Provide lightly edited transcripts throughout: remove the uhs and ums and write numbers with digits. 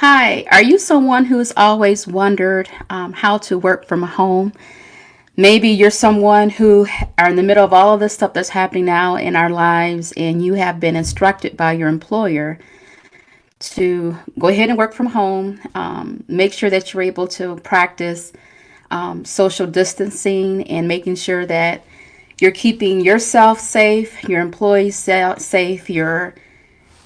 Hi, are you someone who's always wondered how to work from home? Maybe you're someone who are in the middle of all of this stuff that's happening now in our lives, and you have been instructed by your employer to go ahead and work from home. Make sure that you're able to practice social distancing and making sure that you're keeping yourself safe, your employees safe, your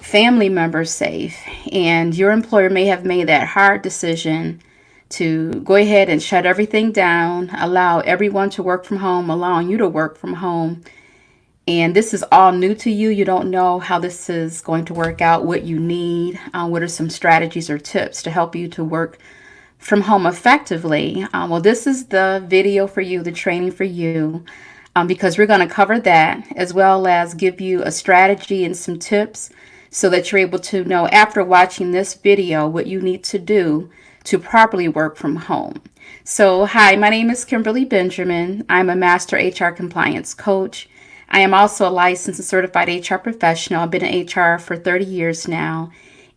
family members safe, and your employer may have made that hard decision to go ahead and shut everything down, allow everyone to work from home, allowing you to work from home. And this is all new to you. You don't know how this is going to work out, what you need, what are some strategies or tips to help you to work from home effectively. Well, this is the video for you, the training for you, because we're going to cover that as well as give you a strategy and some tips so that you're able to know after watching this video what you need to do to properly work from home. So, hi, my name is Kimberly Benjamin. I'm a master HR compliance coach. I am also a licensed and certified HR professional. I've been in HR for 30 years now.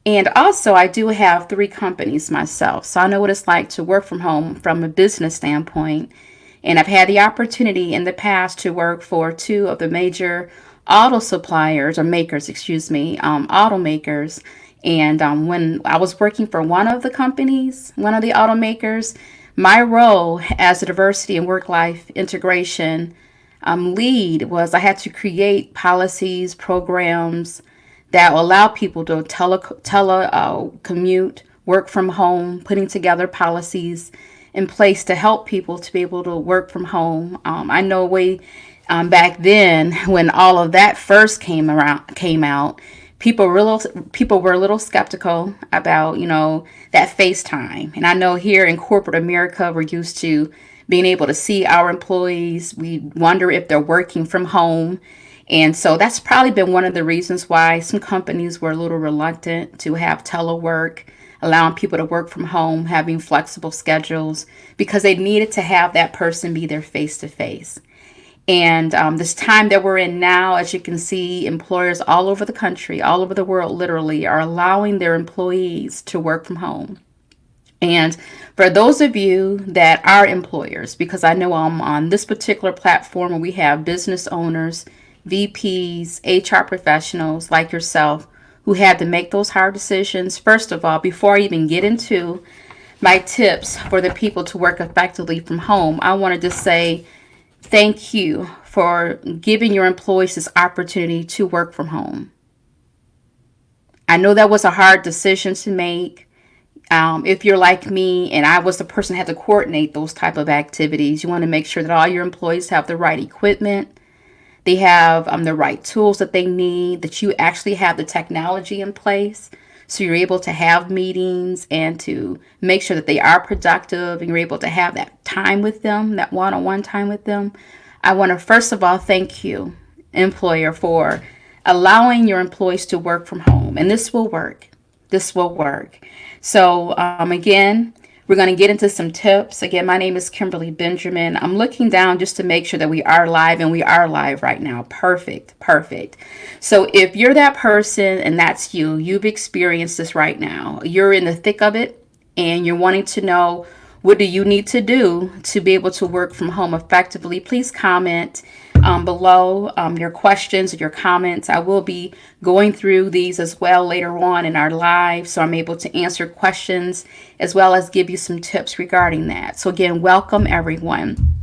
And also, I do have 3 companies myself. So I know what it's like to work from home from a business standpoint. And I've had the opportunity in the past to work for 2 of the major auto suppliers or makers, automakers. And when I was working for one of the companies, one of the automakers, my role as a diversity and work-life integration lead was I had to create policies, programs that will allow people to commute, work from home, putting together policies in place to help people to be able to work from home. I know back then when all of that first came out, people were a little skeptical about that FaceTime. And I know here in corporate America, we're used to being able to see our employees. We wonder if they're working from home. And so that's probably been one of the reasons why some companies were a little reluctant to have telework, allowing people to work from home, having flexible schedules, because they needed to have that person be there face to face. And this time that we're in now, as you can see, employers all over the country, all over the world, literally, are allowing their employees to work from home. And for those of you that are employers, because I know I'm on this particular platform where we have business owners, VPs, HR professionals like yourself who had to make those hard decisions. First of all, before I even get into my tips for the people to work effectively from home, I want to just say thank you for giving your employees this opportunity to work from home. I know that was a hard decision to make. If you're like me and I was the person that had to coordinate those type of activities, you want to make sure that all your employees have the right equipment, they have the right tools that they need, that you actually have the technology in place so you're able to have meetings and to make sure that they are productive and you're able to have that time with them, that one-on-one time with them. I want to first of all thank you, employer, for allowing your employees to work from home. And this will work. This will work. So again, we're going to get into some tips. Again, my name is Kimberly Benjamin. I'm looking down just to make sure that we are live, and we are live right now. Perfect. Perfect. So if you're that person and that's you, you've experienced this right now. You're in the thick of it and you're wanting to know what do you need to do to be able to work from home effectively. Please comment below your questions or your comments. I will be going through these as well later on in our live, so I'm able to answer questions as well as give you some tips regarding that. So again, welcome everyone.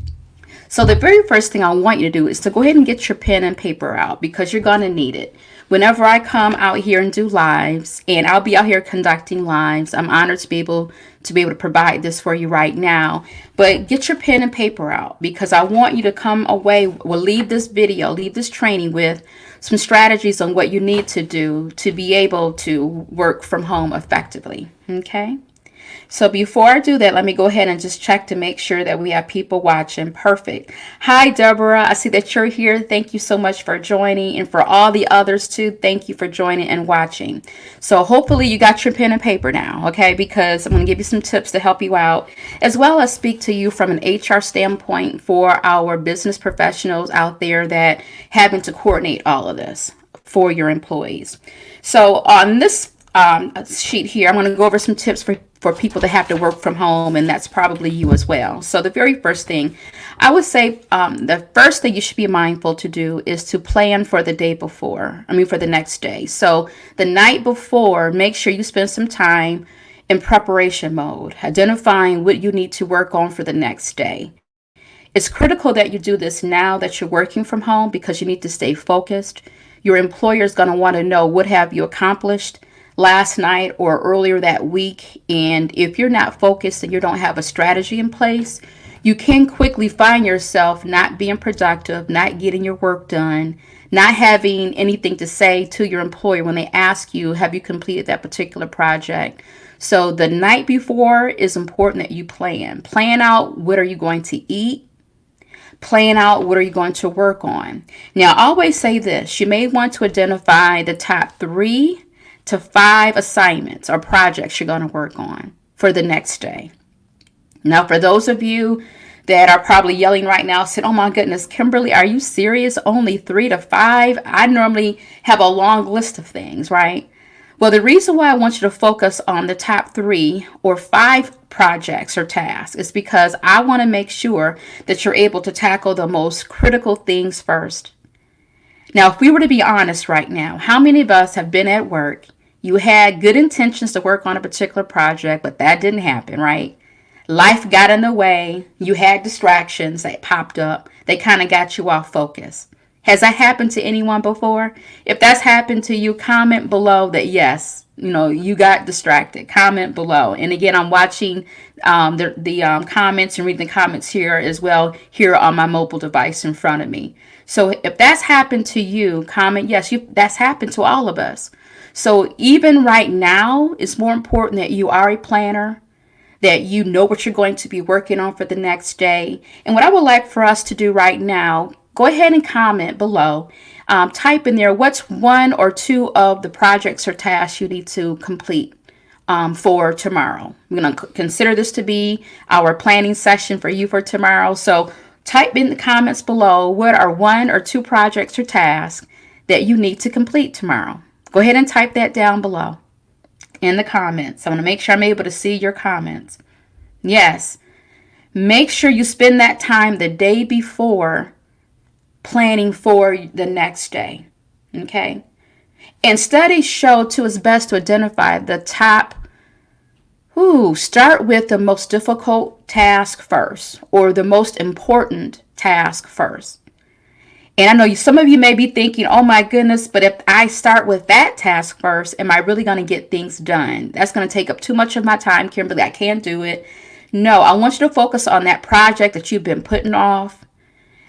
So the very first thing I want you to do is to go ahead and get your pen and paper out, because you're going to need it. Whenever I come out here and do lives, and I'll be out here conducting lives, I'm honored to be able to provide this for you right now. But get your pen and paper out, because I want you to come away, leave this training with some strategies on what you need to do to be able to work from home effectively. Okay? So before I do that, let me go ahead and just check to make sure that we have people watching. Perfect. Hi, Deborah. I see that you're here. Thank you so much for joining. And for all the others too, thank you for joining and watching. So hopefully you got your pen and paper now, okay? Because I'm going to give you some tips to help you out, as well as speak to you from an HR standpoint for our business professionals out there that having to coordinate all of this for your employees. So on this sheet here, I'm going to go over some tips for people that have to work from home, and that's probably you as well. So the very first thing, I would say the first thing you should be mindful to do is to plan for the day before. For the next day. So the night before, make sure you spend some time in preparation mode, identifying what you need to work on for the next day. It's critical that you do this now that you're working from home because you need to stay focused. Your employer is going to want to know what have you accomplished last night or earlier that week. And if you're not focused and you don't have a strategy in place, you can quickly find yourself not being productive, not getting your work done, not having anything to say to your employer when they ask you, have you completed that particular project? So the night before is important that you plan. Plan out what are you going to eat. Plan out what are you going to work on. Now, I always say this. You may want to identify the top 3 to 5 assignments or projects you're going to work on for the next day. Now, for those of you that are probably yelling right now, saying, oh my goodness, Kimberly, are you serious? Only 3 to 5? I normally have a long list of things, right? Well, the reason why I want you to focus on the top 3 or 5 projects or tasks is because I want to make sure that you're able to tackle the most critical things first. Now, if we were to be honest right now, how many of us have been at work? You had good intentions to work on a particular project, but that didn't happen, right? Life got in the way. You had distractions that popped up. They kind of got you off focus. Has that happened to anyone before? If that's happened to you, comment below that yes, you got distracted. Comment below. And again, I'm watching the comments and reading the comments here as well here on my mobile device in front of me. So if that's happened to you, comment yes, that's happened to all of us. So even right now, it's more important that you are a planner, that you know what you're going to be working on for the next day. And what I would like for us to do right now, go ahead and comment below. Type in there what's 1 or 2 of the projects or tasks you need to complete for tomorrow. We're going to consider this to be our planning session for you for tomorrow. So type in the comments below what are 1 or 2 projects or tasks that you need to complete tomorrow. Go ahead and type that down below in the comments. I'm going to make sure I'm able to see your comments. Yes, make sure you spend that time the day before planning for the next day. Okay. And studies show too it's best to identify the top. Start with the most difficult task first or the most important task first. And I know some of you may be thinking, oh my goodness, but if I start with that task first, am I really going to get things done? That's going to take up too much of my time, Kimberly. I can't do it. No, I want you to focus on that project that you've been putting off,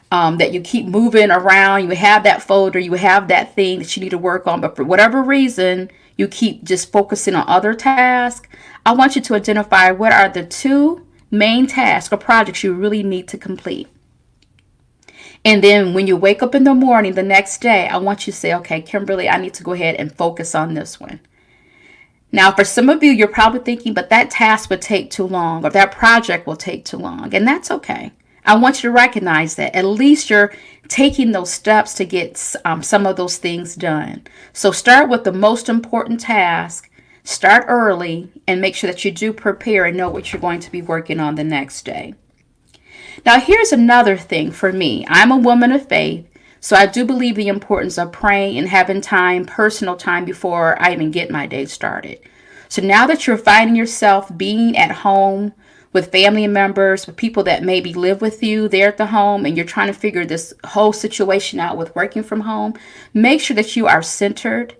that you keep moving around. You have that folder, you have that thing that you need to work on, but for whatever reason, you keep just focusing on other tasks. I want you to identify what are the 2 main tasks or projects you really need to complete. And then when you wake up in the morning the next day, I want you to say, okay, Kimberly, I need to go ahead and focus on this one. Now, for some of you, you're probably thinking, but that task would take too long or that project will take too long. And that's okay. I want you to recognize that at least you're taking those steps to get some of those things done. So start with the most important task. Start early and make sure that you do prepare and know what you're going to be working on the next day. Now, here's another thing for me. I'm a woman of faith, so I do believe the importance of praying and having time, personal time, before I even get my day started. So now that you're finding yourself being at home with family members, with people that maybe live with you there at the home, and you're trying to figure this whole situation out with working from home, make sure that you are centered,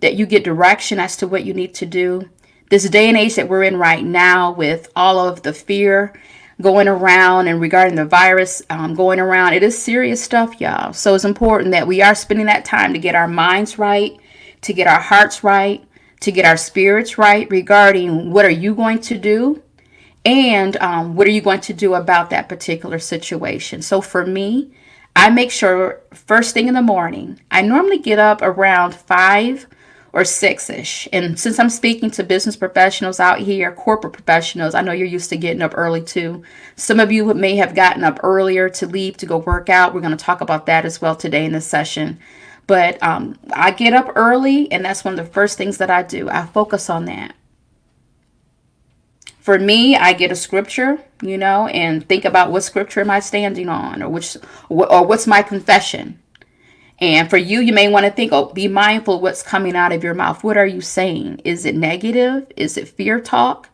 that you get direction as to what you need to do. This day and age that we're in right now with all of the fear going around and regarding the virus going around, it is serious stuff, y'all. So it's important that we are spending that time to get our minds right, to get our hearts right, to get our spirits right regarding what are you going to do and what are you going to do about that particular situation. So for me, I make sure first thing in the morning, I normally get up around 5 or 6-ish. And since I'm speaking to business professionals out here, corporate professionals, I know you're used to getting up early too. Some of you may have gotten up earlier to leave to go work out. We're going to talk about that as well today in this session. But I get up early, and that's one of the first things that I do. I focus on that. For me, I get a scripture, and think about what scripture am I standing on, or what's my confession. And for you, you may want to think, be mindful of what's coming out of your mouth. What are you saying? Is it negative? Is it fear talk?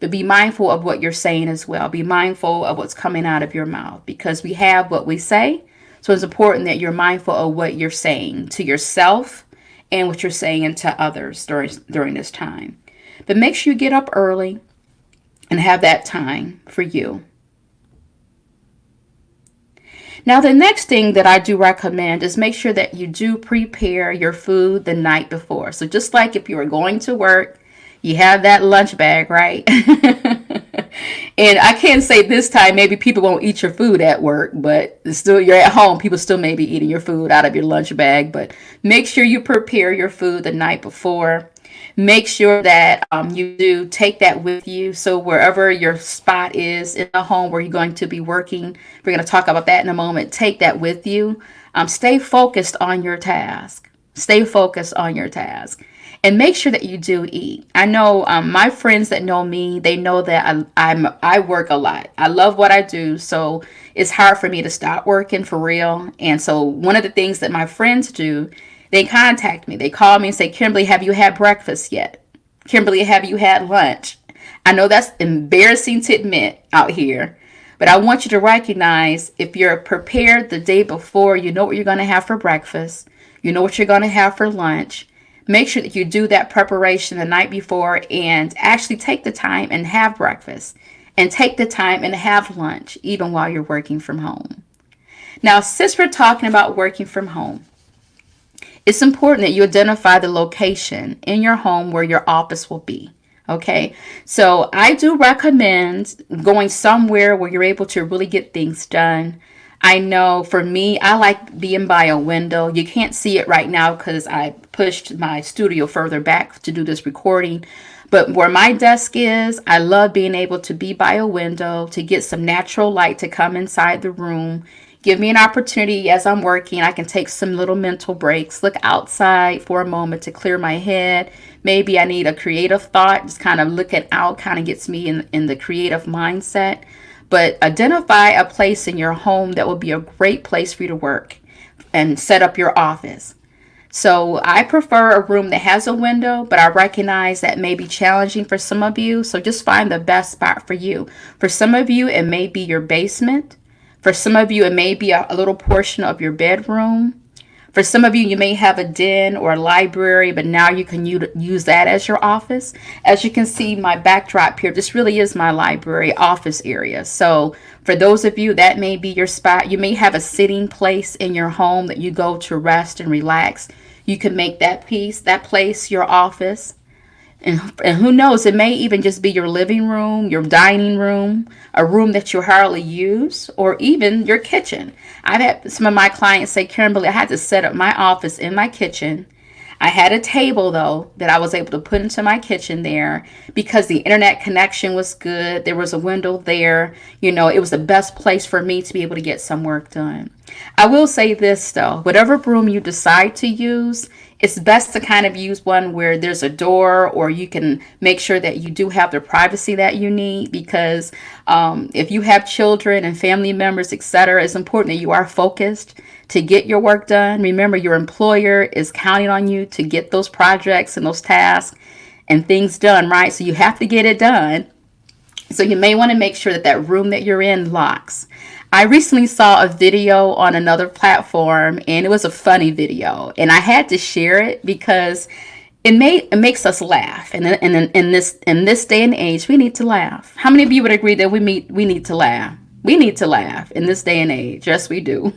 But be mindful of what you're saying as well. Be mindful of what's coming out of your mouth, because we have what we say. So it's important that you're mindful of what you're saying to yourself and what you're saying to others during this time. But make sure you get up early and have that time for you. Now, the next thing that I do recommend is make sure that you do prepare your food the night before. So just like if you were going to work, you have that lunch bag, right? And I can't say this time, maybe people won't eat your food at work, but still you're at home. People still may be eating your food out of your lunch bag, but make sure you prepare your food the night before. Make sure that you do take that with you. So wherever your spot is in the home where you're going to be working, we're going to talk about that in a moment. Take that with you. Stay focused on your task. Stay focused on your task. And make sure that you do eat. I know my friends that know me, they know that I work a lot. I love what I do, so it's hard for me to stop working for real. And so one of the things that my friends do, they contact me. They call me and say, Kimberly, have you had breakfast yet? Kimberly, have you had lunch? I know that's embarrassing to admit out here, but I want you to recognize if you're prepared the day before, you know what you're going to have for breakfast. You know what you're going to have for lunch. Make sure that you do that preparation the night before and actually take the time and have breakfast and take the time and have lunch even while you're working from home. Now, since we're talking about working from home, it's important that you identify the location in your home where your office will be. Okay, so I do recommend going somewhere where you're able to really get things done. I know for me, I like being by a window. You can't see it right now because I pushed my studio further back to do this recording. But where my desk is, I love being able to be by a window to get some natural light to come inside the room. Give me an opportunity as I'm working. I can take some little mental breaks, look outside for a moment to clear my head. Maybe I need a creative thought, just kind of looking out kind of gets me in the creative mindset. But identify a place in your home that will be a great place for you to work and set up your office. So I prefer a room that has a window, but I recognize that may be challenging for some of you. So just find the best spot for you. For some of you, it may be your basement. For some of you, it may be a little portion of your bedroom. For some of you, you may have a den or a library, but now you can use that as your office. As you can see, my backdrop here, this really is my library office area. So for those of you, that may be your spot. You may have a sitting place in your home that you go to rest and relax. You can make that place your office. And who knows, it may even just be your living room, your dining room, a room that you hardly use, or even your kitchen. I've had some of my clients say, Kimberly, I had to set up my office in my kitchen. I had a table, though, that I was able to put into my kitchen there because the internet connection was good. There was a window there. It was the best place for me to be able to get some work done. I will say this, though. Whatever room you decide to use, it's best to kind of use one where there's a door, or you can make sure that you do have the privacy that you need, because if you have children and family members, etc., it's important that you are focused to get your work done. Remember, your employer is counting on you to get those projects and those tasks and things done, right? So you have to get it done. So you may want to make sure that that room that you're in locks. I recently saw a video on another platform, and it was a funny video, and I had to share it because it makes us laugh. And in this day and age, we need to laugh. How many of you would agree that we need to laugh? We need to laugh in this day and age. Yes, we do.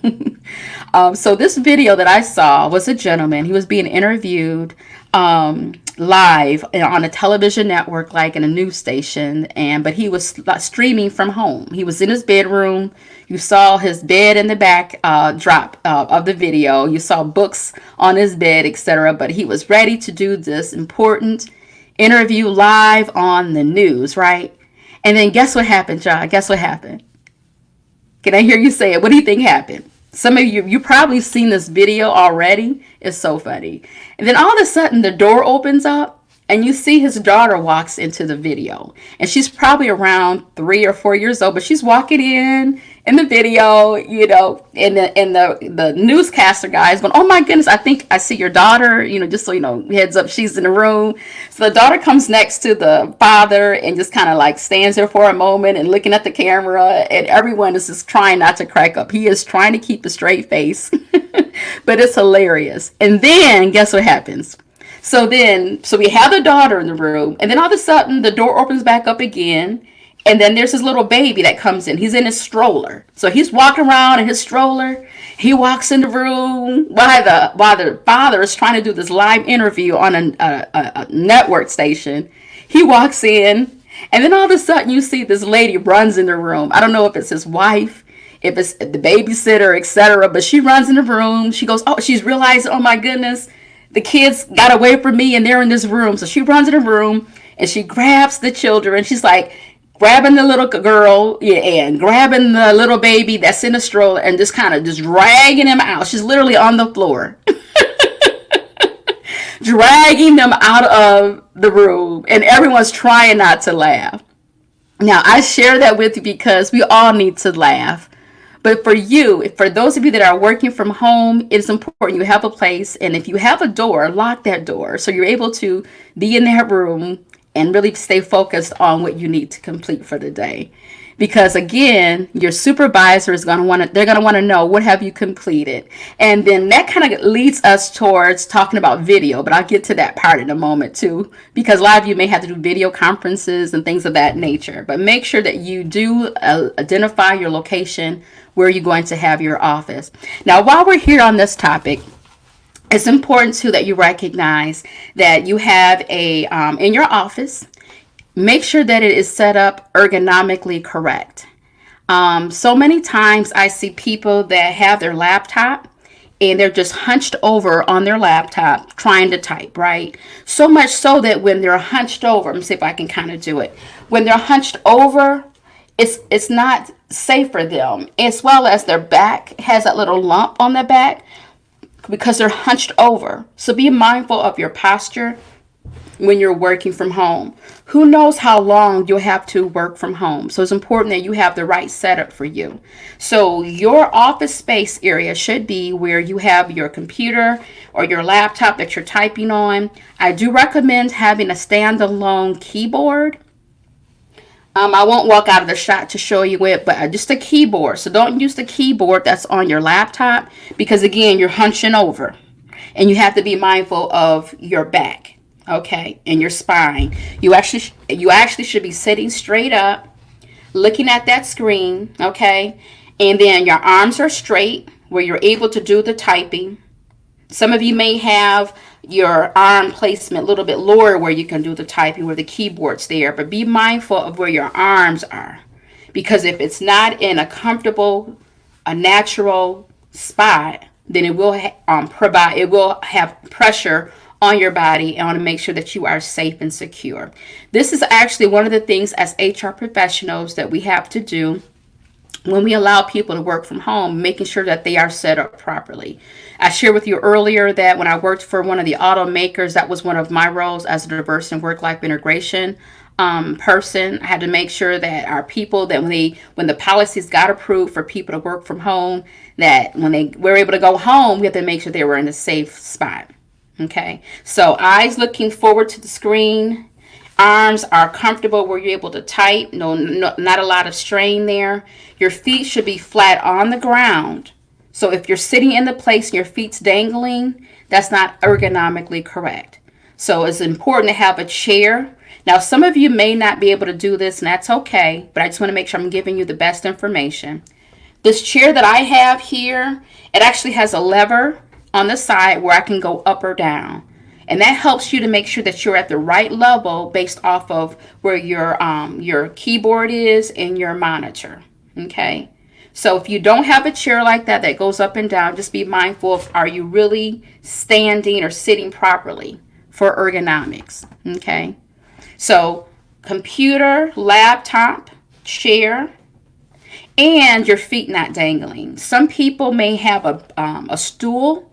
So this video that I saw was a gentleman. He was being interviewed live on a television network, like in a news station, but he was streaming from home. He was in his bedroom. You saw his bed in the back drop of the video. You saw books on his bed, etc. But he was ready to do this important interview live on the news, right? And then guess what happened, John? Guess what happened? Can I hear you say it? What do you think happened? Some of you probably seen this video already. It's so funny. And then all of a sudden the door opens up and you see his daughter walks into the video. And she's probably around 3 or 4 years old, but she's walking in the video, you know, and the newscaster guy is going, "Oh my goodness, I think I see your daughter," you know, just so you know, heads up, she's in the room. So the daughter comes next to the father and just kind of like stands there for a moment and looking at the camera, and everyone is just trying not to crack up. He is trying to keep a straight face, but it's hilarious. And then guess what happens? So we have the daughter in the room, and then all of a sudden the door opens back up again, and then there's this little baby that comes in. He's in his stroller. So he's walking around in his stroller. He walks in the room while the father is trying to do this live interview on a network station. He walks in, and then all of a sudden you see this lady runs in the room. I don't know if it's his wife, if it's the babysitter, etc., but she runs in the room. She goes, oh, she's realizing, oh my goodness, the kids got away from me and they're in this room. So she runs in the room and she grabs the children. She's like grabbing the little girl, yeah, and grabbing the little baby that's in the stroller and just kind of just dragging him out. She's literally on the floor. Dragging them out of the room, and everyone's trying not to laugh. Now, I share that with you because we all need to laugh. But for those of you that are working from home, it's important you have a place. And if you have a door, lock that door so you're able to be in that room and really stay focused on what you need to complete for the day. Because again, your supervisor is going to want to, they're going to want to know, what have you completed? And then that kind of leads us towards talking about video, but I'll get to that part in a moment too, because a lot of you may have to do video conferences and things of that nature. But make sure that you do identify your location where you're going to have your office. Now, while we're here on this topic, it's important too that you recognize that you have a, in your office, make sure that it is set up ergonomically correct. So many times I see people that have their laptop and they're just hunched over on their laptop trying to type, right? So much so that when they're hunched over, let me see if I can kind of do it. When they're hunched over, it's not safe for them, as well as their back has that little lump on their back because they're hunched over. So be mindful of your posture when you're working from home. Who knows how long you'll have to work from home. So it's important that you have the right setup for you. So your office space area should be where you have your computer or your laptop that you're typing on. I do recommend having a standalone keyboard. I won't walk out of the shot to show you it, but just a keyboard. So don't use the keyboard that's on your laptop because again, you're hunching over and you have to be mindful of your back. Okay, and your spine. You actually should be sitting straight up, looking at that screen, okay? And then your arms are straight where you're able to do the typing. Some of you may have your arm placement a little bit lower where you can do the typing, where the keyboard's there, but be mindful of where your arms are. Because if it's not in a comfortable, a natural spot, then it will have pressure on your body, and want to make sure that you are safe and secure. This is actually one of the things as HR professionals that we have to do when we allow people to work from home, making sure that they are set up properly. I shared with you earlier that when I worked for one of the automakers, that was one of my roles as a diverse and work-life integration person. I had to make sure that our people, that when the policies got approved for people to work from home, that when they were able to go home, we had to make sure they were in a safe spot. Okay, so eyes looking forward to the screen, arms are comfortable where you're able to type, no, not a lot of strain there. Your feet should be flat on the ground. So if you're sitting in the place and your feet's dangling, that's not ergonomically correct. So it's important to have a chair. Now, some of you may not be able to do this, and that's okay, but I just want to make sure I'm giving you the best information. This chair that I have here, it actually has a lever on the side where I can go up or down, and that helps you to make sure that you're at the right level based off of where your keyboard is and your monitor. Okay, so if you don't have a chair like that goes up and down, just be mindful of, are you really standing or sitting properly for ergonomics? Okay, so computer, laptop, chair. and your feet not dangling. Some people may have a stool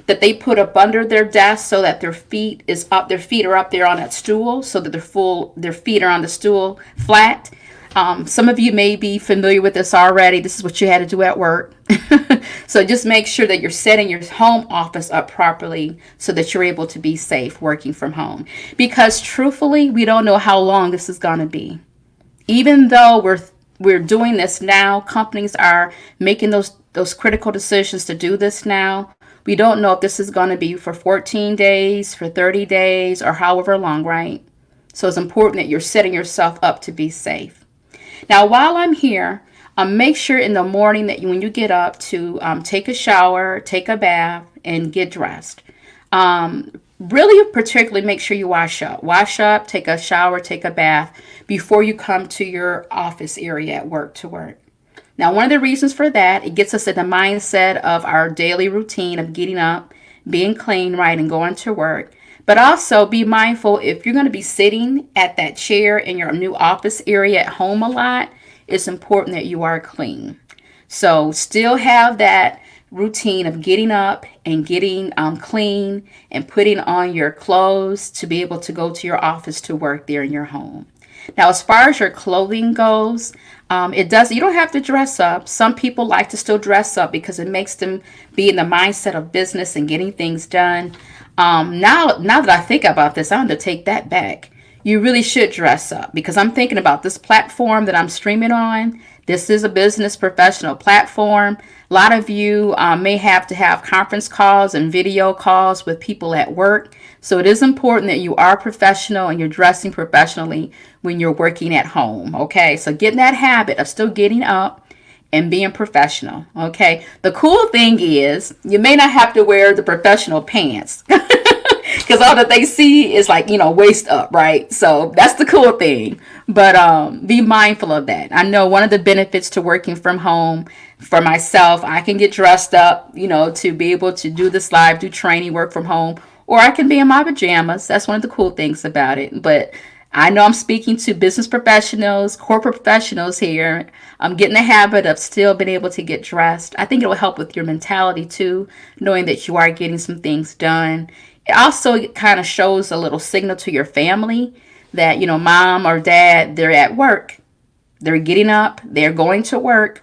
that they put up under their desk so that their feet are up there on that stool, so that their feet are on the stool flat. Some of you may be familiar with this already. This is what you had to do at work. So just make sure that you're setting your home office up properly so that you're able to be safe working from home. Because truthfully, we don't know how long this is going to be. Even though we're doing this now, companies are making those critical decisions to do this now. We don't know if this is going to be for 14 days, for 30 days, or however long, right? So it's important that you're setting yourself up to be safe. Now, while I'm here, make sure in the morning that when you get up to take a shower, take a bath, and get dressed. Really, particularly make sure you wash up, take a shower, take a bath before you come to your office area at work to work. Now, one of the reasons for that, it gets us in the mindset of our daily routine of getting up, being clean, right, and going to work. But also be mindful, if you're going to be sitting at that chair in your new office area at home a lot, it's important that you are clean. So still have that routine of getting up and getting clean and putting on your clothes to be able to go to your office to work there in your home. Now, as far as your clothing goes, you don't have to dress up. Some people like to still dress up because it makes them be in the mindset of business and getting things done. Now that I think about this, I want to take that back. You really should dress up, because I'm thinking about this platform that I'm streaming on. This is a business professional platform. A lot of you may have to have conference calls and video calls with people at work. So it is important that you are professional and you're dressing professionally when you're working at home. Okay, so get in that habit of still getting up and being professional. Okay, the cool thing is you may not have to wear the professional pants. Because all that they see is like, waist up, right? So that's the cool thing. But be mindful of that. I know one of the benefits to working from home for myself, I can get dressed up, to be able to do this live, do training, work from home, or I can be in my pajamas. That's one of the cool things about it. But I know I'm speaking to business professionals, corporate professionals here. I'm getting the habit of still being able to get dressed. I think it will help with your mentality too, knowing that you are getting some things done. It also kind of shows a little signal to your family that, mom or dad, they're at work. They're getting up. They're going to work.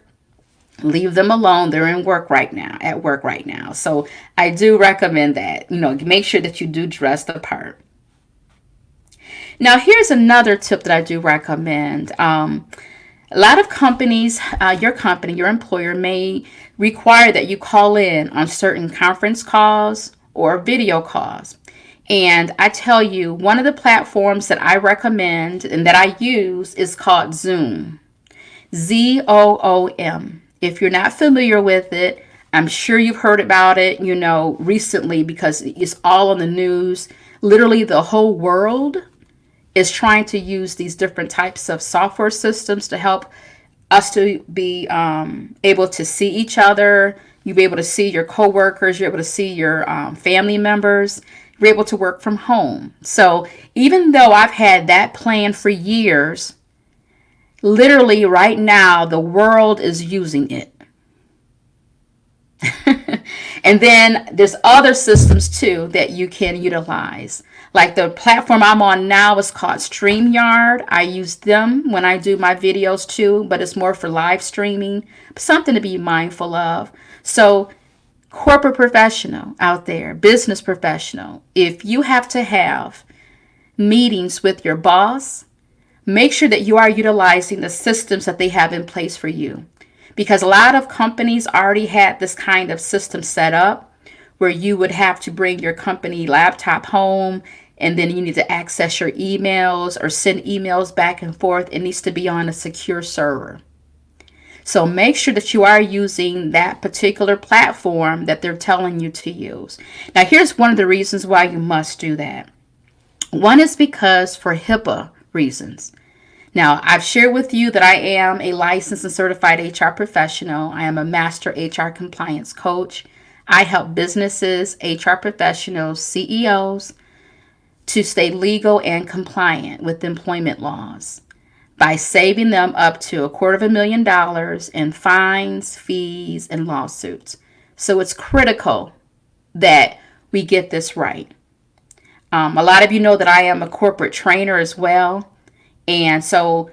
Leave them alone. They're at work right now. So I do recommend that, make sure that you do dress the part. Now, here's another tip that I do recommend. A lot of companies, your employer may require that you call in on certain conference calls or video calls. And I tell you, one of the platforms that I recommend and that I use is called Zoom. Zoom. If you're not familiar with it, I'm sure you've heard about it, recently, because it's all on the news. Literally, the whole world is trying to use these different types of software systems to help us to be able to see each other. You'll be able to see your coworkers. You're able to see your family members. You're able to work from home. So even though I've had that plan for years, literally right now, the world is using it. And then there's other systems too that you can utilize. Like the platform I'm on now is called SHRM-CP. I use them when I do my videos too, but it's more for live streaming. Something to be mindful of. So corporate professional out there, business professional, if you have to have meetings with your boss, make sure that you are utilizing the systems that they have in place for you. Because a lot of companies already had this kind of system set up where you would have to bring your company laptop home, and then you need to access your emails or send emails back and forth. It needs to be on a secure server. So make sure that you are using that particular platform that they're telling you to use. Now, here's one of the reasons why you must do that. One is because for HIPAA reasons. Now, I've shared with you that I am a licensed and certified HR professional. I am a master HR compliance coach. I help businesses, HR professionals, CEOs to stay legal and compliant with employment laws. by saving them up to $250,000 in fines, fees, and lawsuits. So it's critical that we get this right. A lot of you know that I am a corporate trainer as well. And so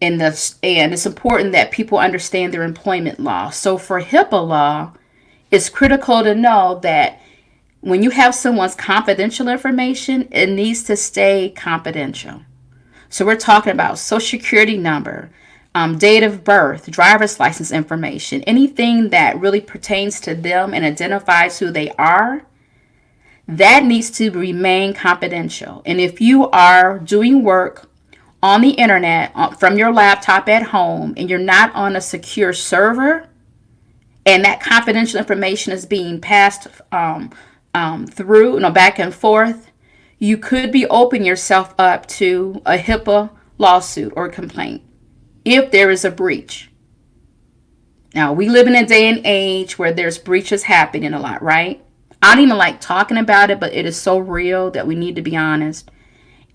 and it's important that people understand their employment law. So for HIPAA law, it's critical to know that when you have someone's confidential information, it needs to stay confidential. So we're talking about social security number, date of birth, driver's license information, anything that really pertains to them and identifies who they are, that needs to remain confidential. And if you are doing work on the internet from your laptop at home and you're not on a secure server and that confidential information is being passed through, back and forth, you could be opening yourself up to a HIPAA lawsuit or complaint if there is a breach. Now, we live in a day and age where there's breaches happening a lot, right? I don't even like talking about it, but it is so real that we need to be honest.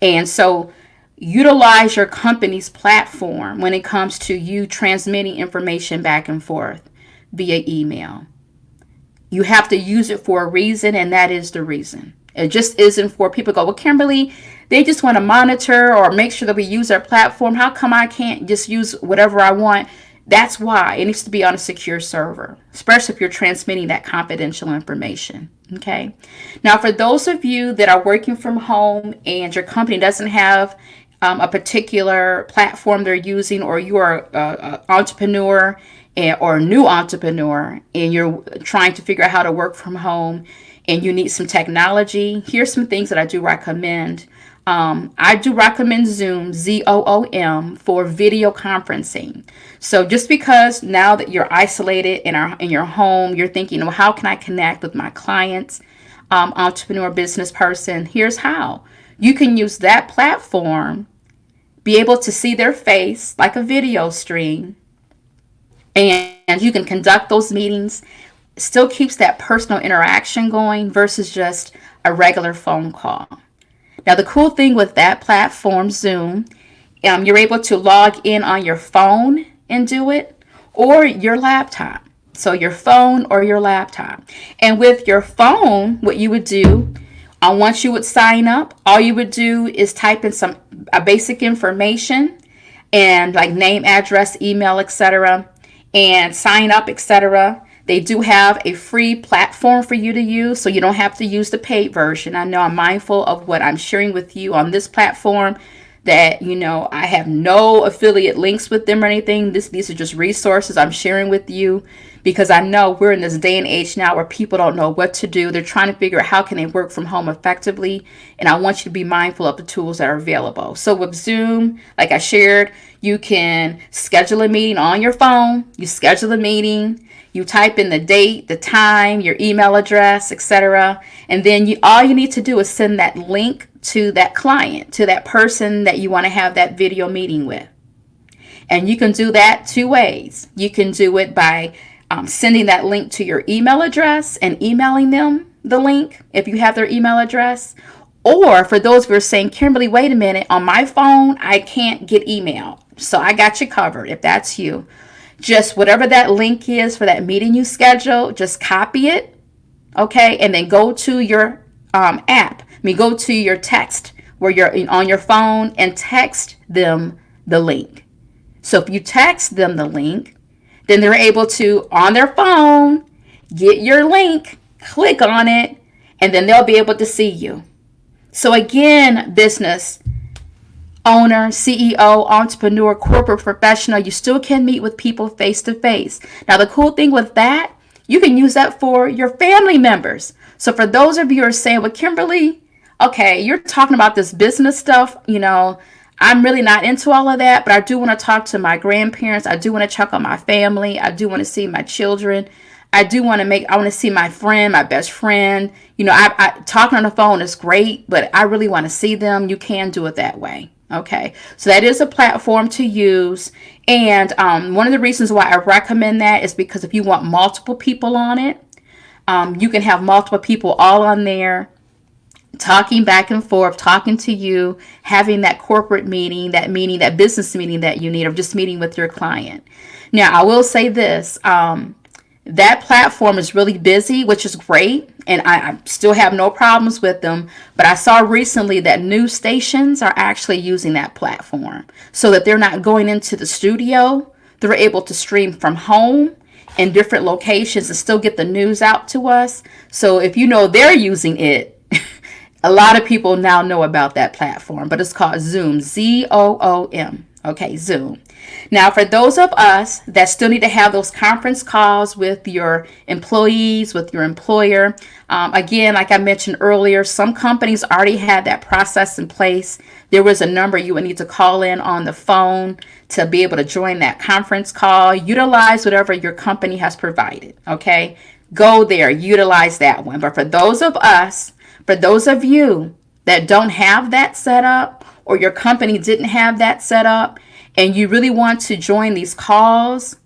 And so utilize your company's platform when it comes to you transmitting information back and forth via email. You have to use it for a reason, and that is the reason. It just isn't for people to go, well, Kimberly, they just want to monitor or make sure that we use our platform. How come I can't just use whatever I want? That's why it needs to be on a secure server, especially if you're transmitting that confidential information. Okay. Now, for those of you that are working from home and your company doesn't have a particular platform they're using, or you are an entrepreneur or a new entrepreneur and you're trying to figure out how to work from home and you need some technology, here's some things that I do recommend. I do recommend Zoom, Zoom, for video conferencing. So just because now that you're isolated in your home, you're thinking, well, how can I connect with my clients, entrepreneur, business person? Here's how. You can use that platform, be able to see their face like a video stream, and you can conduct those meetings. Still keeps that personal interaction going versus just a regular phone call. Now, the cool thing with that platform, Zoom, you're able to log in on your phone and do it, or your laptop. So your phone or your laptop. And with your phone, what you would do, once you would sign up, all you would do is type in some basic information and like name, address, email, etc., and sign up, etc. They do have a free platform for you to use, so you don't have to use the paid version. I know I'm mindful of what I'm sharing with you on this platform, that, I have no affiliate links with them or anything. These are just resources I'm sharing with you because I know we're in this day and age now where people don't know what to do. They're trying to figure out how can they work from home effectively, and I want you to be mindful of the tools that are available. So with Zoom, like I shared, you can schedule a meeting on your phone. You schedule a meeting. You type in the date, the time, your email address, etc. And then all you need to do is send that link to that client, to that person that you want to have that video meeting with. And you can do that two ways. You can do it by sending that link to your email address and emailing them the link if you have their email address. Or for those who are saying, Kimberly, wait a minute, on my phone, I can't get email. So I got you covered if that's you. Just whatever that link is for that meeting you schedule, just copy it, okay? And then go to your app. Go to your text where you're on your phone and text them the link. So if you text them the link, then they're able to, on their phone, get your link, click on it, and then they'll be able to see you. So again, business owner, CEO, entrepreneur, corporate professional, you still can meet with people face to face. Now, the cool thing with that, you can use that for your family members. So for those of you who are saying, well, Kimberly, okay, you're talking about this business stuff, I'm really not into all of that, but I do want to talk to my grandparents. I do want to check on my family. I do want to see my children. I want to see my friend, my best friend. I talking on the phone is great, but I really want to see them. You can do it that way. Okay, so that is a platform to use. And one of the reasons why I recommend that is because if you want multiple people on it, you can have multiple people all on there. talking back and forth, talking to you, having that corporate meeting, that business meeting that you need, or just meeting with your client. Now, I will say this, that platform is really busy, which is great, and I still have no problems with them. But I saw recently that news stations are actually using that platform so that they're not going into the studio. They're able to stream from home in different locations and still get the news out to us. So if you know they're using it, a lot of people now know about that platform, but it's called Zoom, Zoom. Okay, Zoom. Now, for those of us that still need to have those conference calls with your employees, with your employer, again, like I mentioned earlier, some companies already had that process in place. There was a number you would need to call in on the phone to be able to join that conference call. Utilize whatever your company has provided, okay? Go there, utilize that one. But for those of you that don't have that set up, or your company didn't have that set up, and you really want to join these calls,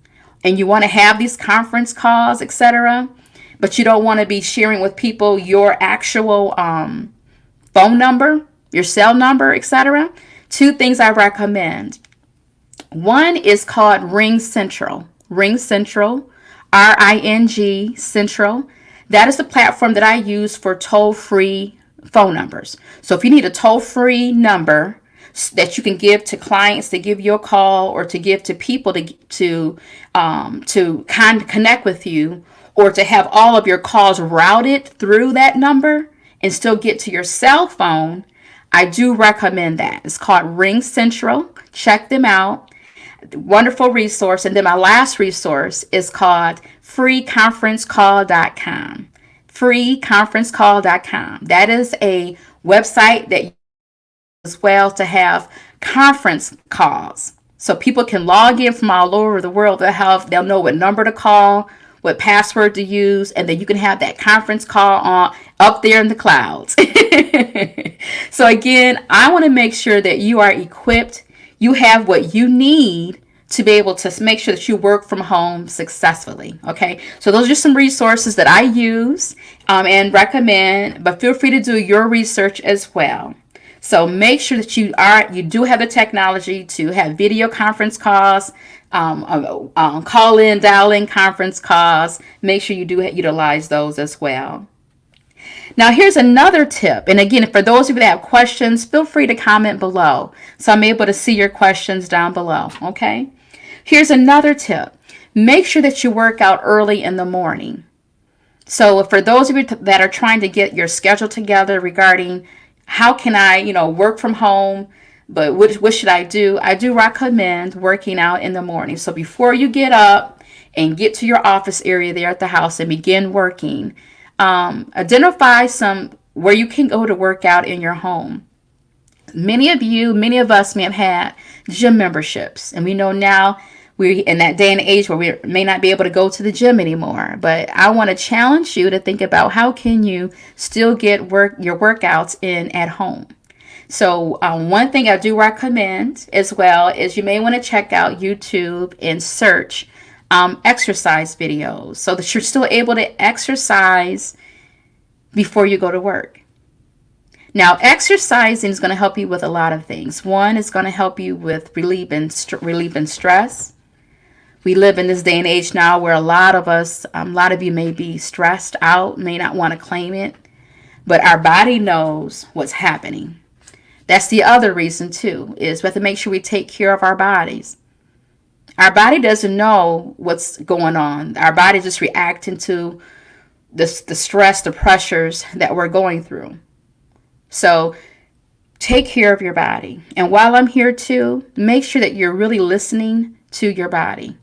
and you want to have these conference calls, etc., but you don't want to be sharing with people your actual phone number, your cell number, etc., two things I recommend. One is called Ring Central. Ring Central, RING Central. That is the platform that I use for toll-free phone numbers. So if you need a toll-free number that you can give to clients to give you a call, or to give to people to connect with you, or to have all of your calls routed through that number and still get to your cell phone, I do recommend that. It's called Ring Central. Check them out. Wonderful resource. And then my last resource is called freeconferencecall.com. freeconferencecall.com. That is a website that you use as well to have conference calls. So people can log in from all over the world. They'll know what number to call, what password to use, and then you can have that conference call on up there in the clouds. So again, I want to make sure that you are equipped. You have what you need to be able to make sure that you work from home successfully. Okay, so those are some resources that I use and recommend, but feel free to do your research as well. So make sure that you do have the technology to have video conference calls, call in, dial in conference calls. Make sure you do utilize those as well. Now, here's another tip. And again, for those of you that have questions, feel free to comment below, so I'm able to see your questions down below. Okay. Here's another tip. Make sure that you work out early in the morning. So for those of you that are trying to get your schedule together regarding how can I, work from home, but what should I do? I do recommend working out in the morning. So before you get up and get to your office area there at the house and begin working, identify where you can go to work out in your home. Many of us may have had gym memberships, and we know now we're in that day and age where we may not be able to go to the gym anymore. But I want to challenge you to think about how can you still get your workouts in at home. So one thing I do recommend as well is you may want to check out YouTube and search exercise videos so that you're still able to exercise before you go to work. Now, exercising is going to help you with a lot of things. One is going to help you with relieving stress. We live in this day and age now where a lot of you may be stressed out, may not want to claim it, but our body knows what's happening. That's the other reason too, is we have to make sure we take care of our bodies. Our body doesn't know what's going on. Our body is just reacting to the stress, the pressures that we're going through. So take care of your body. And while I'm here too, make sure that you're really listening to your body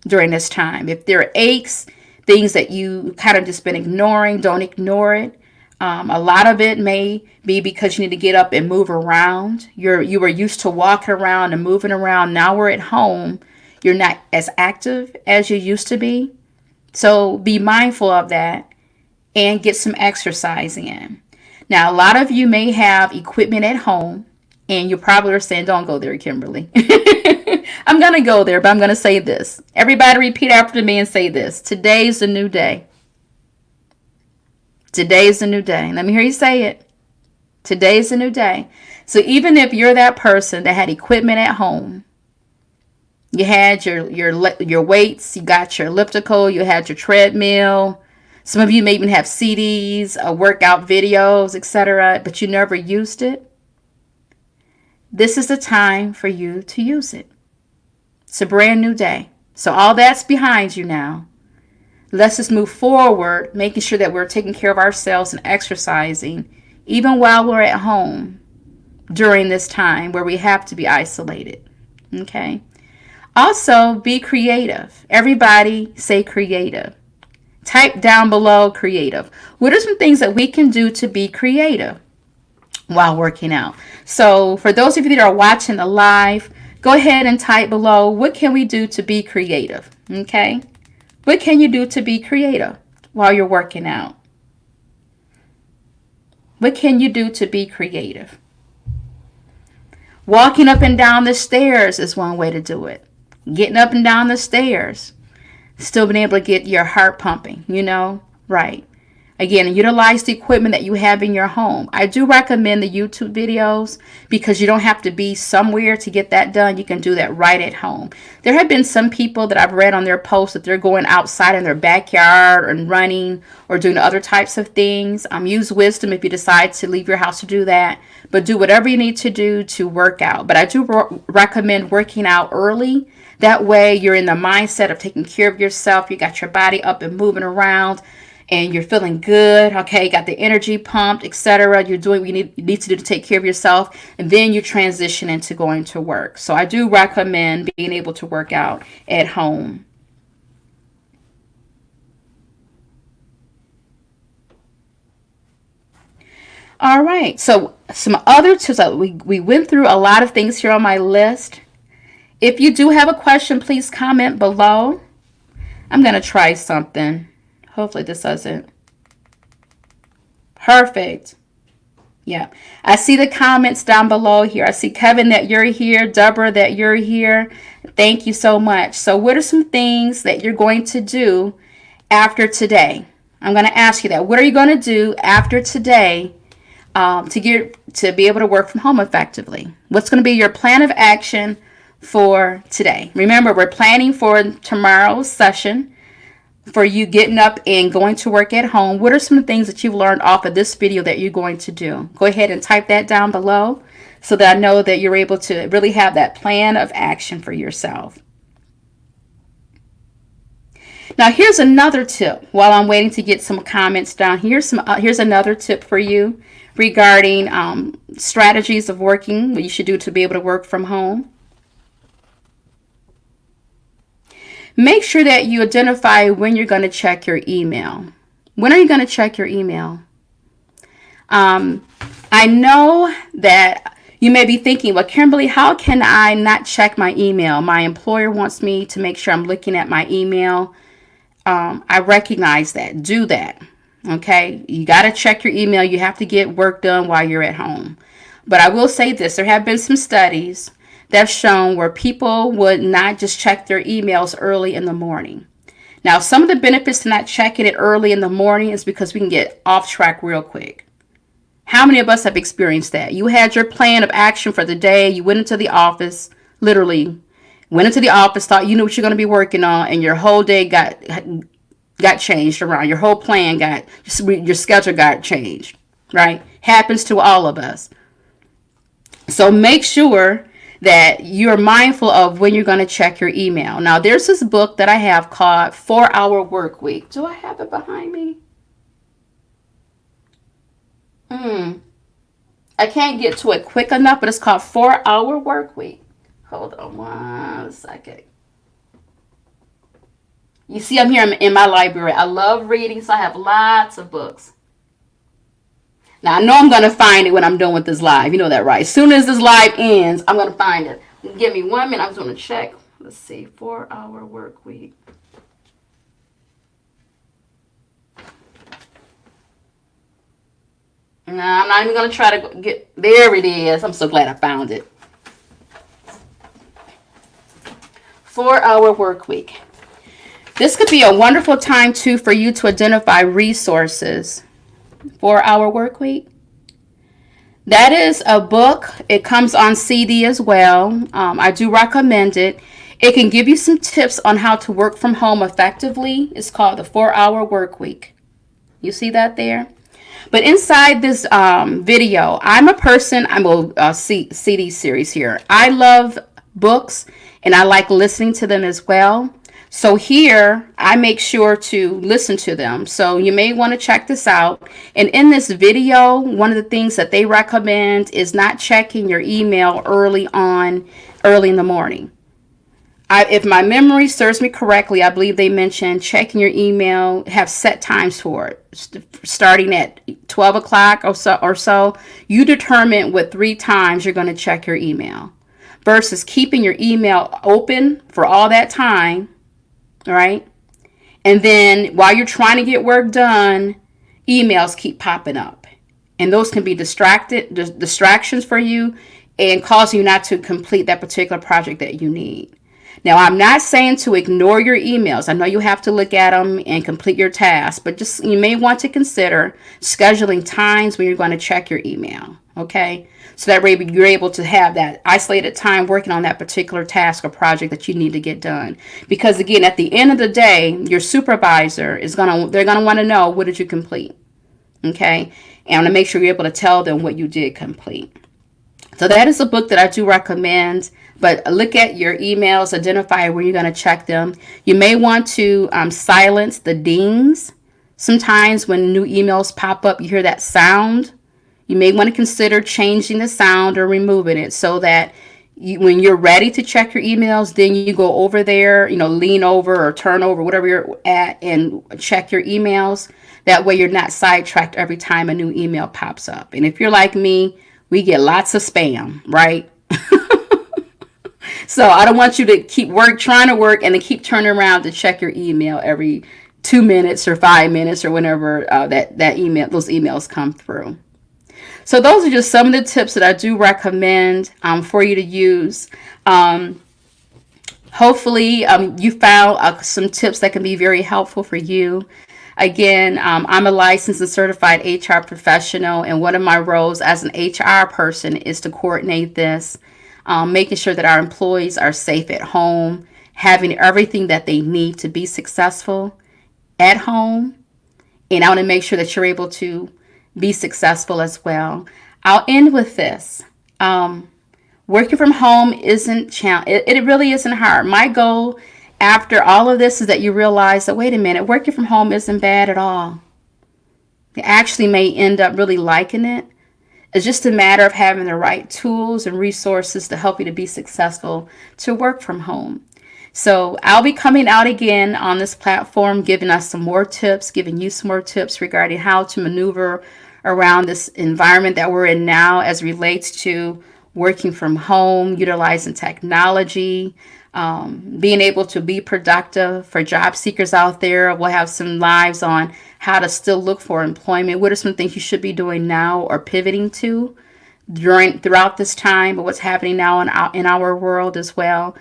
during this time. If there are aches, things that you kind of just been ignoring, don't ignore it. A lot of it may be because you need to get up and move around. You were used to walking around and moving around. Now we're at home. You're not as active as you used to be. So be mindful of that and get some exercise in. Now, a lot of you may have equipment at home, and you probably are saying, don't go there, Kimberly. I'm going to go there, but I'm going to say this. Everybody repeat after me and say this. Today's the new day. Today's the new day. Let me hear you say it. Today's a new day. So even if you're that person that had equipment at home, you had your weights, you got your elliptical, you had your treadmill. Some of you may even have CDs, workout videos, etc., but you never used it. This is the time for you to use it. It's a brand new day. So all that's behind you now. Let's just move forward, making sure that we're taking care of ourselves and exercising, even while we're at home during this time where we have to be isolated. Okay? Also, be creative. Everybody say creative. Type down below creative. What are some things that we can do to be creative while working out? So for those of you that are watching the live, go ahead and type below, what can we do to be creative? Okay? What can you do to be creative while you're working out? What can you do to be creative? Walking up and down the stairs is one way to do it. Getting up and down the stairs. Still being able to get your heart pumping, right. Again, utilize the equipment that you have in your home. I do recommend the YouTube videos because you don't have to be somewhere to get that done. You can do that right at home. There have been some people that I've read on their posts that they're going outside in their backyard and running or doing other types of things. Use wisdom if you decide to leave your house to do that, but do whatever you need to do to work out. But I do recommend working out early. That way you're in the mindset of taking care of yourself. You got your body up and moving around. And you're feeling good, okay, you got the energy pumped, etc. You're doing what you need to do to take care of yourself, and then you transition into going to work. So I do recommend being able to work out at home. All right, so some other tips. We went through a lot of things here on my list. If you do have a question, please comment below. I'm going to try something. Hopefully this doesn't. Perfect. Yeah. I see the comments down below here. I see Kevin that you're here. Deborah that you're here. Thank you so much. So what are some things that you're going to do after today? I'm going to ask you that. What are you going to do after today to be able to work from home effectively? What's going to be your plan of action for today? Remember, we're planning for tomorrow's session. For you getting up and going to work at home, what are some things that you've learned off of this video that you're going to do? Go ahead and type that down below so that I know that you're able to really have that plan of action for yourself. Now, here's another tip. While I'm waiting to get some comments down, here's another tip for you regarding strategies of working, what you should do to be able to work from home. Make sure that you identify when you're going to check your email. When are you going to check your email? I know that you may be thinking, well, Kimberly, how can I not check my email? My employer wants me to make sure I'm looking at my email. I recognize that. Do that. Okay? You got to check your email. You have to get work done while you're at home. But I will say this. There have been some studies that's shown where people would not just check their emails early in the morning. Now, some of the benefits to not checking it early in the morning is because we can get off track real quick. How many of us have experienced that? You had your plan of action for the day. You went into the office, literally went into the office, thought you knew what you're going to be working on, and your whole day got changed around. Your whole plan your schedule got changed, right? Happens to all of us. So make sure that you're mindful of when you're going to check your email. Now, there's this book that I have called 4-Hour Work Week. Do I have it behind me? I can't get to it quick enough, but it's called 4-Hour Work Week. Hold on 1 second. You see, I'm here in my library. I love reading, so I have lots of books. Now, I know I'm going to find it when I'm done with this live. You know that, right? As soon as this live ends, I'm going to find it. Give me 1 minute. I'm just going to check. Let's see. 4-Hour Work Week. No, I'm not even going to try to get... There it is. I'm so glad I found it. 4-Hour Work Week. This could be a wonderful time, too, for you to identify resources. 4-Hour Work Week. That is a book. It comes on CD as well. I do recommend it. It can give you some tips on how to work from home effectively. It's called the 4-Hour Work Week. You see that there? But inside this video, I'm a person, I'm a CD series here. I love books and I like listening to them as well. So here, I make sure to listen to them. So you may want to check this out. And in this video, one of the things that they recommend is not checking your email early in the morning. If my memory serves me correctly, I believe they mentioned checking your email, have set times for it, starting at 12 o'clock or so. You determine what 3 times you're going to check your email versus keeping your email open for all that time, right? And then while you're trying to get work done, emails keep popping up. And those can be distractions for you and cause you not to complete that particular project that you need. Now, I'm not saying to ignore your emails. I know you have to look at them and complete your tasks, but just you may want to consider scheduling times when you're going to check your email, okay? So that way you're able to have that isolated time working on that particular task or project that you need to get done. Because again, at the end of the day, your supervisor they're going to want to know, what did you complete? Okay? And to make sure you're able to tell them what you did complete. So that is a book that I do recommend. But look at your emails, identify where you're going to check them. You may want to silence the dings. Sometimes when new emails pop up, you hear that sound. You may want to consider changing the sound or removing it so that when you're ready to check your emails, then you go over there, lean over or turn over, whatever you're at, and check your emails. That way you're not sidetracked every time a new email pops up. And if you're like me, we get lots of spam, right? So I don't want you to keep trying to work and then keep turning around to check your email every 2 minutes or 5 minutes or whenever those emails come through. So those are just some of the tips that I do recommend for you to use. Hopefully you found some tips that can be very helpful for you. Again, I'm a licensed and certified HR professional, and one of my roles as an HR person is to coordinate this. Making sure that our employees are safe at home, having everything that they need to be successful at home. And I want to make sure that you're able to be successful as well. I'll end with this. Working from home isn't challenging. It really isn't hard. My goal after all of this is that you realize that, wait a minute, working from home isn't bad at all. You actually may end up really liking it. It's just a matter of having the right tools and resources to help you to be successful to work from home. So I'll be coming out again on this platform, giving us some more tips, giving you some more tips regarding how to maneuver around this environment that we're in now as relates to working from home, utilizing technology, being able to be productive for job seekers out there. We'll have some lives on how to still look for employment. What are some things you should be doing now or pivoting to throughout this time, but what's happening now in our world as well.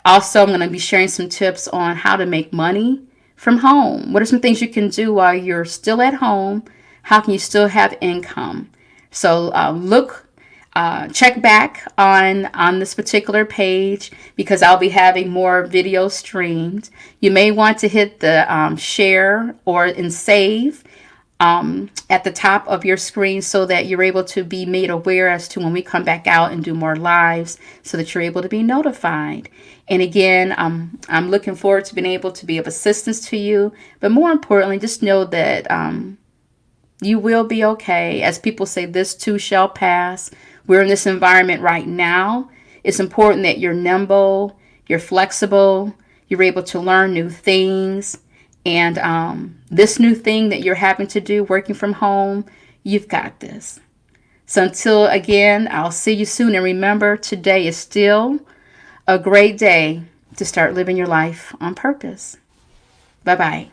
Also, I'm going to be sharing some tips on how to make money from home. What are some things you can do while you're still at home? How can you still have income? So check back on this particular page because I'll be having more videos streamed. You may want to hit the share and save at the top of your screen so that you're able to be made aware as to when we come back out and do more lives so that you're able to be notified. And again, I'm looking forward to being able to be of assistance to you. But more importantly, just know that you will be okay. As people say, this too shall pass. We're in this environment right now. It's important that you're nimble, you're flexible, you're able to learn new things. And this new thing that you're having to do, working from home, you've got this. So until again, I'll see you soon. And remember, today is still a great day to start living your life on purpose. Bye-bye.